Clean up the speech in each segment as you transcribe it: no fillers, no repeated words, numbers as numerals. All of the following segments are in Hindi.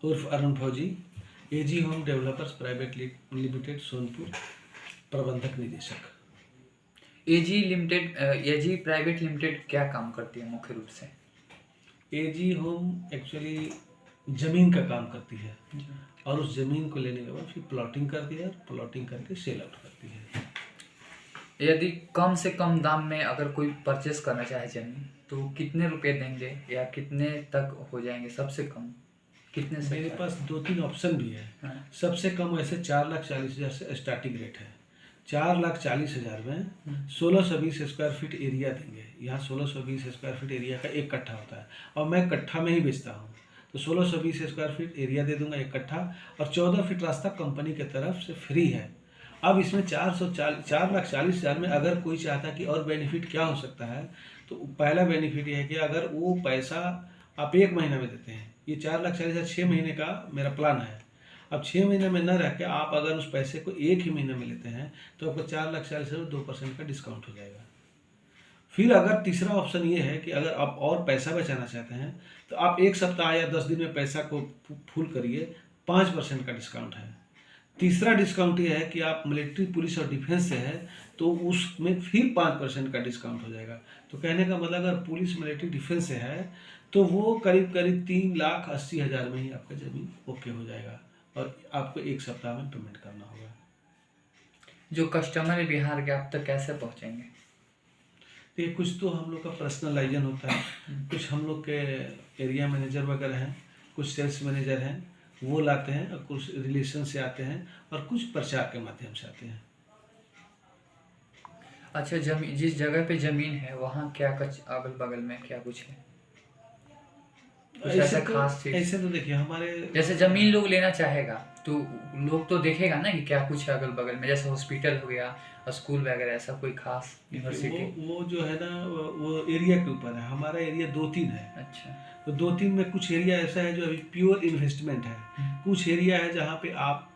उर्फ Arun Fauji, AG home developers private limited Sonpur, प्रबंधक निदेशक। एजी प्राइवेट लिमिटेड क्या काम करती है मुख्य रूप से? एजी होम एक्चुअली ज़मीन का काम करती है और उस ज़मीन को लेने के बाद फिर प्लॉटिंग करती है और प्लॉटिंग करके सेल आउट करती है। यदि कम से कम दाम में अगर कोई परचेस करना चाहे ज़मीन तो कितने रुपए देंगे या कितने तक हो जाएंगे? सबसे कम कितने से? मेरे पास 2-3 ऑप्शन भी है। हाँ। सबसे कम वैसे 4,40,000 से स्टार्टिंग रेट है। 4,40,000 में 1620 स्क्वायर फीट एरिया देंगे। यहाँ 1620 स्क्वायर फीट एरिया का 1 कट्ठा होता है और मैं कट्ठा में ही बेचता हूँ, तो 1620 स्क्वायर फीट एरिया दे दूंगा 1 कट्ठा, और 14 फीट रास्ता कंपनी की तरफ से फ्री है। अब इसमें 4,40,000 में अगर कोई चाहता कि और बेनिफिट क्या हो सकता है, तो पहला बेनिफिट ये है कि अगर वो पैसा आप 1 महीना में देते हैं, ये 4,40,000 6 महीने का मेरा प्लान है। अब 6 महीने में न रह के आप अगर उस पैसे को 1 ही महीने में लेते हैं तो आपको 4,40,000 में 2% का डिस्काउंट हो जाएगा। फिर अगर तीसरा ऑप्शन ये है कि अगर आप और पैसा बचाना चाहते हैं तो आप 1 सप्ताह या 10 दिन में पैसा को फुल करिए, 5% का डिस्काउंट है। तीसरा डिस्काउंट ये है कि आप मिलिट्री, पुलिस और डिफेंस से है तो उसमें फिर 5% का डिस्काउंट हो जाएगा। तो कहने का मतलब अगर पुलिस, मिलिट्री, डिफेंस से है तो वो करीब 3,80,000 में ही आपका ज़मीन ओके हो जाएगा और आपको 1 सप्ताह में पेमेंट करना होगा। जो कस्टमर है बिहार के, आप तक कैसे पहुंचेंगे? देखिए, कुछ तो हम लोग का पर्सनलाइजन होता है, कुछ हम लोग के एरिया मैनेजर वगैरह हैं, कुछ सेल्स मैनेजर हैं, वो लाते हैं, और कुछ रिलेशन से आते हैं और कुछ प्रचार के माध्यम से आते हैं। अच्छा, जिस जगह पे ज़मीन है वहाँ क्या अगल बगल में क्या कुछ है? कुछ ऐसा खास चीज? ऐसे तो देखिए हमारे जैसे ज़मीन लोग लेना चाहेगा तो लोग तो देखेगा ना कि क्या कुछ है अगल बगल में, जैसे हॉस्पिटल हो गया, स्कूल वगैरह, ऐसा कोई खास यूनिवर्सिटी? वो जो है ना, वो एरिया के ऊपर है। हमारा एरिया 2-3 है। अच्छा। तो 2-3 में कुछ एरिया ऐसा है जो अभी प्योर इन्वेस्टमेंट है, कुछ एरिया है जहाँ पे आप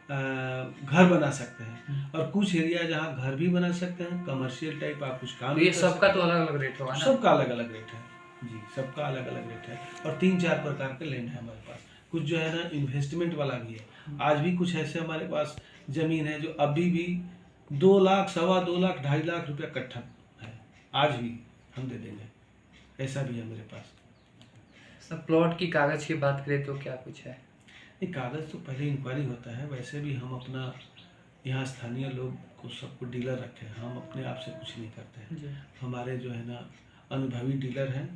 घर बना सकते हैं, और कुछ एरिया जहाँ घर भी बना सकते हैं, कमर्शियल टाइप आप कुछ काम। तो ये सबका तो अलग अलग रेट होगा ना? सबका अलग अलग रेट है जी, सबका अलग अलग रेट है, और 3-4 प्रकार के लैंड है हमारे पास। कुछ जो है ना इन्वेस्टमेंट वाला भी है। आज भी कुछ ऐसे हमारे पास ज़मीन है जो अभी भी 2 लाख, 2.25 लाख, 2.5 लाख रुपया कट्ठा है, आज भी हम दे देंगे, ऐसा भी है मेरे पास। सब प्लॉट की कागज़ की बात करें तो क्या कुछ है? नहीं, कागज़ तो पहले इंक्वायरी होता है। वैसे भी हम अपना यहाँ स्थानीय लोग को सबको डीलर रखे हैं, हम अपने आप से कुछ नहीं करते हैं। हमारे जो है ना अनुभवी डीलर हैं,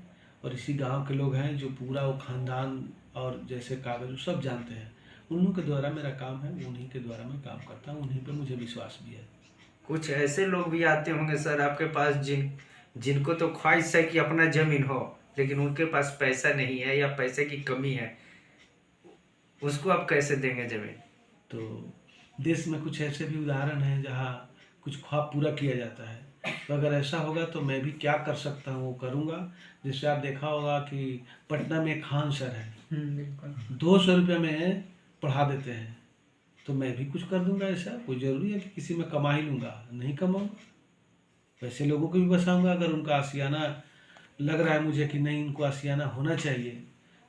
और इसी गांव के लोग हैं जो पूरा वो खानदान और जैसे कागज सब जानते हैं। उन्हीं के द्वारा मेरा काम है, उन्हीं के द्वारा मैं काम करता हूँ, उन्हीं पे मुझे विश्वास भी है। कुछ ऐसे लोग भी आते होंगे सर आपके पास जिनको तो ख्वाहिश है कि अपना जमीन हो, लेकिन उनके पास पैसा नहीं है या पैसे की कमी है, उसको आप कैसे देंगे जमीन? तो देश में कुछ ऐसे भी उदाहरण हैं जहाँ कुछ ख्वाब पूरा किया जाता है। तो अगर ऐसा होगा तो मैं भी क्या कर सकता हूँ वो करूँगा। जैसे आप देखा होगा कि पटना में एक खान सर है, बिल्कुल 200 रुपये में पढ़ा देते हैं, तो मैं भी कुछ कर दूंगा ऐसा। कोई ज़रूरी है कि किसी में कमा ही लूँगा? नहीं कमाऊँगा, वैसे लोगों को भी बसाऊँगा। अगर उनका आशियाना लग रहा है मुझे कि नहीं इनको आशियाना होना चाहिए,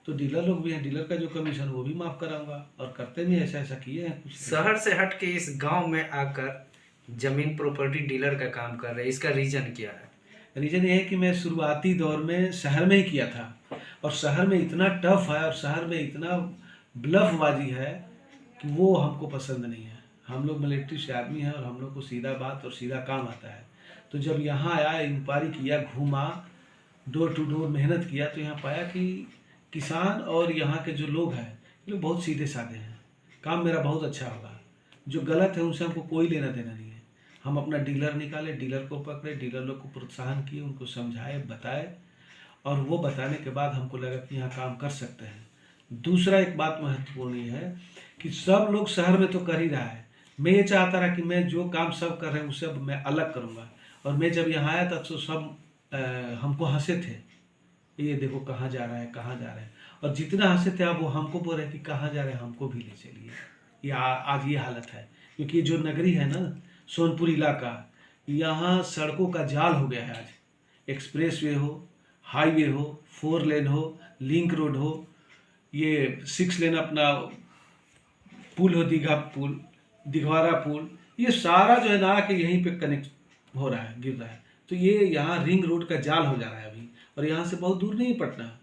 तो डीलर लोग भी हैं, डीलर का जो कमीशन वो भी माफ़ कराऊंगा, और करते भी ऐसा ऐसा किए हैं कुछ। शहर से हट के इस गांव में आकर जमीन प्रॉपर्टी डीलर का काम कर रहे हैं, इसका रीजन क्या है? रीज़न ये है कि मैं शुरुआती दौर में शहर में ही किया था, और शहर में इतना टफ है और शहर में इतना ब्लफबाजी है कि वो हमको पसंद नहीं है। हम लोग मिलिट्री से आदमी हैं और हम लोग को सीधा बात और सीधा काम आता है। तो जब यहाँ आया, इंक्वायरी किया, घूमा, डोर टू डोर मेहनत किया, तो यहाँ पाया कि किसान और यहाँ के जो लोग हैं ये लोग बहुत सीधे साधे हैं। काम मेरा बहुत अच्छा होगा, जो गलत है उनसे हमको कोई लेना देना नहीं है। हम अपना डीलर निकाले, डीलर को पकड़े, डीलर लोग को प्रोत्साहन किए, उनको समझाए, बताए, और वो बताने के बाद हमको लगा कि यहाँ काम कर सकते हैं। दूसरा एक बात महत्वपूर्ण ये है कि सब लोग शहर में तो कर ही रहा है, मैं ये चाहता रहा कि मैं जो काम सब कर रहे हैं उससे मैं अलग करूँगा। और मैं जब यहाँ आया था तो सब हमको हंसे थे, ये देखो कहाँ जा रहा है, कहाँ जा रहा है, और जितना हंसे थे अब वो हमको बोल रहे कि कहाँ जा रहे हैं, हमको भी ले चलिए। ये आज ये हालत है, क्योंकि जो नगरी है ना सोनपुर इलाका, यहाँ सड़कों का जाल हो गया है। आज एक्सप्रेस वे हो, हाईवे हो, 4 लेन हो, लिंक रोड हो, ये 6 लेन अपना पुल हो, दीघा पुल, दिघवारा पुल, ये सारा जो है ना कि यहीं पे कनेक्ट हो रहा है, गिर रहा है। तो ये यहाँ रिंग रोड का जाल हो जा रहा है अभी, और यहाँ से बहुत दूर नहीं पटना।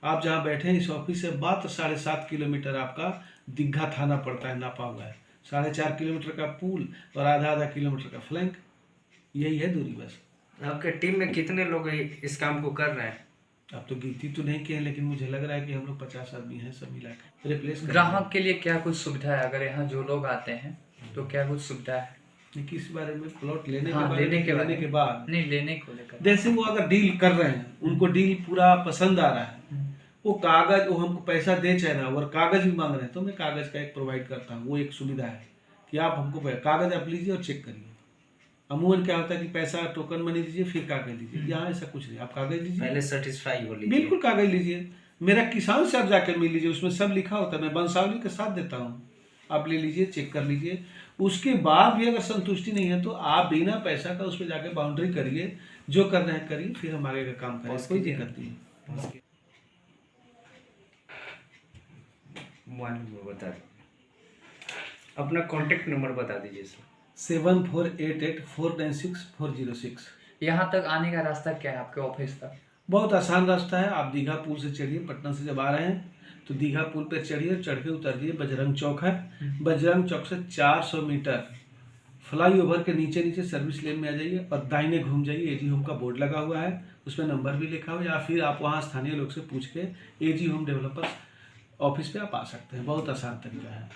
आप जहाँ बैठे हैं इस ऑफिस से मात्र 7.5 किलोमीटर आपका दीघा थाना पड़ता है, नापा हुआ है। 4.5 किलोमीटर का पुल और आधा किलोमीटर का फ्लैंक, यही है दूरी बस। आपके टीम में कितने लोग इस काम को कर रहे हैं? अब तो गिनती तो नहीं किए हैं, लेकिन मुझे लग रहा है कि हम लोग 50 आदमी हैं सब मिला के रिप्लेस करेंगे। ग्राहक के लिए क्या कुछ सुविधा है? अगर यहाँ जो लोग आते हैं तो क्या कुछ सुविधा है? किस बारे में? प्लॉट लेने हाँ, के बारे लेने के में, बारे लेने के बाद नहीं, लेने को लेकर। जैसे वो अगर डील कर रहे हैं, उनको डील पूरा पसंद आ रहा है, वो कागज, वो हमको पैसा दे चाहे ना, और कागज भी मांग रहे हैं, तो मैं कागज का एक प्रोवाइड करता हूँ। वो एक सुविधा है कि आप हमको कागज आप लीजिए और चेक करिए। अमूमन क्या होता है कि पैसा टोकन मनी दीजिए फिर कागज लीजिए, यहाँ ऐसा कुछ नहीं, आप कागज लीजिए, पहले सेटिस्फाई हो लीजिए। बिल्कुल कागज लीजिए। मेरा किसान से आप जाकर मिल लीजिए, उसमें सब लिखा होता है, मैं वंशावली के साथ देता हूँ, आप ले लीजिए, चेक कर लीजिए। उसके बाद भी अगर संतुष्टि नहीं है तो आप बिना पैसा का उस पर जाकर बाउंड्री करिए, जो कर रहे हैं करिए, फिर हम आगे का काम करें, कोई दिक्कत नहीं है। मोबाइल नंबर बता दीजिए, अपना कॉन्टेक्ट नंबर बता दीजिए सर। 7488496406। यहाँ तक आने का रास्ता क्या है आपके ऑफिस तक? बहुत आसान रास्ता है। आप दीघा पुल से चढ़िए, पटना से जब आ रहे हैं तो दीघा पुल पे चढ़िए, चढ़ के उतरिए, बजरंग चौक है, बजरंग चौक से 400 मीटर फ्लाईओवर के नीचे नीचे सर्विस लेन में आ जाइए और दाहिने घूम जाइए। एजी होम का बोर्ड लगा हुआ है, उसमें नंबर भी लिखा हुआ है, या फिर आप वहाँ स्थानीय लोग से पूछ के एजी होम डेवलपर्स ऑफिस पे आप आ सकते हैं। बहुत आसान तरीका है।